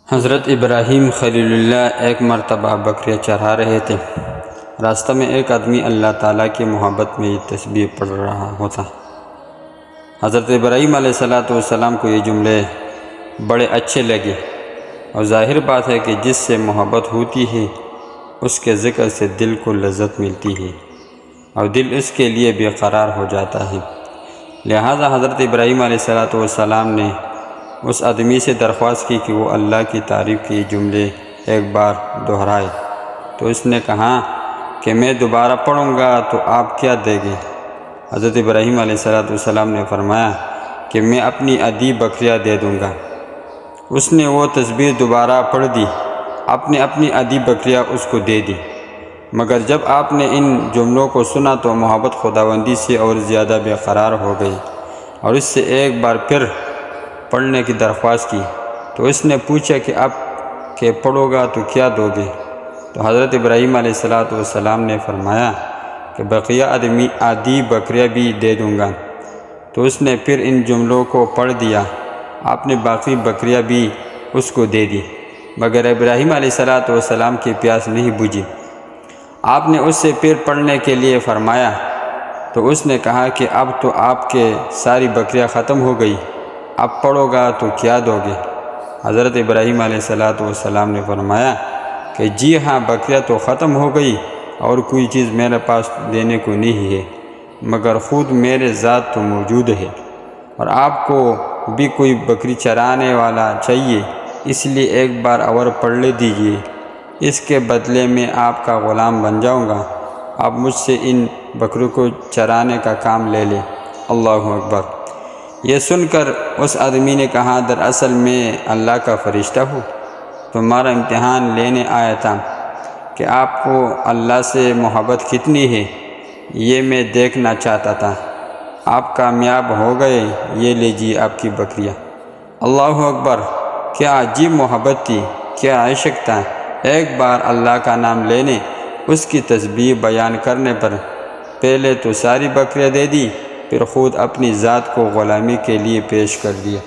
حضرت ابراہیم خلیل اللہ ایک مرتبہ بکریاں چرا رہے تھے۔ راستہ میں ایک آدمی اللہ تعالیٰ کی محبت میں یہ تسبیح پڑھ رہا ہوتا۔ حضرت ابراہیم علیہ السلام کو یہ جملے بڑے اچھے لگے، اور ظاہر بات ہے کہ جس سے محبت ہوتی ہے اس کے ذکر سے دل کو لذت ملتی ہے اور دل اس کے لیے بے قرار ہو جاتا ہے۔ لہٰذا حضرت ابراہیم علیہ السلام نے اس آدمی سے درخواست کی کہ وہ اللہ کی تعریف کے جملے ایک بار دہرائے، تو اس نے کہا کہ میں دوبارہ پڑھوں گا تو آپ کیا دیں گے؟ حضرت ابراہیم علیہ السلام نے فرمایا کہ میں اپنی آدھی بکریاں دے دوں گا۔ اس نے وہ تسبیح دوبارہ پڑھ دی، آپ نے اپنی آدھی بکریاں اس کو دے دی۔ مگر جب آپ نے ان جملوں کو سنا تو محبت خداوندی سے اور زیادہ بے قرار ہو گئی، اور اس سے ایک بار پھر پڑھنے کی درخواست کی۔ تو اس نے پوچھا کہ اب کہ پڑھو گا تو کیا دو گے؟ تو حضرت ابراہیم علیہ السلام نے فرمایا کہ بقیہ آدھی بکریاں بھی دے دوں گا۔ تو اس نے پھر ان جملوں کو پڑھ دیا، آپ نے باقی بکریاں بھی اس کو دے دی، مگر ابراہیم علیہ السلام کی پیاس نہیں بجھی۔ آپ نے اس سے پھر پڑھنے کے لیے فرمایا، تو اس نے کہا کہ اب تو آپ کے ساری بکریاں ختم ہو گئی، اب پڑھو گا تو کیا دو گے؟ حضرت ابراہیم علیہ السلام نے فرمایا کہ جی ہاں، بکریاں تو ختم ہو گئی اور کوئی چیز میرے پاس دینے کو نہیں ہے، مگر خود میرے ذات تو موجود ہے، اور آپ کو بھی کوئی بکری چرانے والا چاہیے، اس لیے ایک بار اور پڑھ لے دیجیے، اس کے بدلے میں آپ کا غلام بن جاؤں گا، آپ مجھ سے ان بکروں کو چرانے کا کام لے لیں۔ اللہ اکبر! یہ سن کر اس آدمی نے کہا، دراصل میں اللہ کا فرشتہ ہوں، تمہارا امتحان لینے آیا تھا کہ آپ کو اللہ سے محبت کتنی ہے، یہ میں دیکھنا چاہتا تھا۔ آپ کامیاب ہو گئے، یہ لیجیے آپ کی بکریاں۔ اللہ اکبر! کیا عجیب محبت تھی، کیا عشق تھا! ایک بار اللہ کا نام لینے، اس کی تسبیح بیان کرنے پر پہلے تو ساری بکریاں دے دی، پھر خود اپنی ذات کو غلامی کے لیے پیش کر دیا۔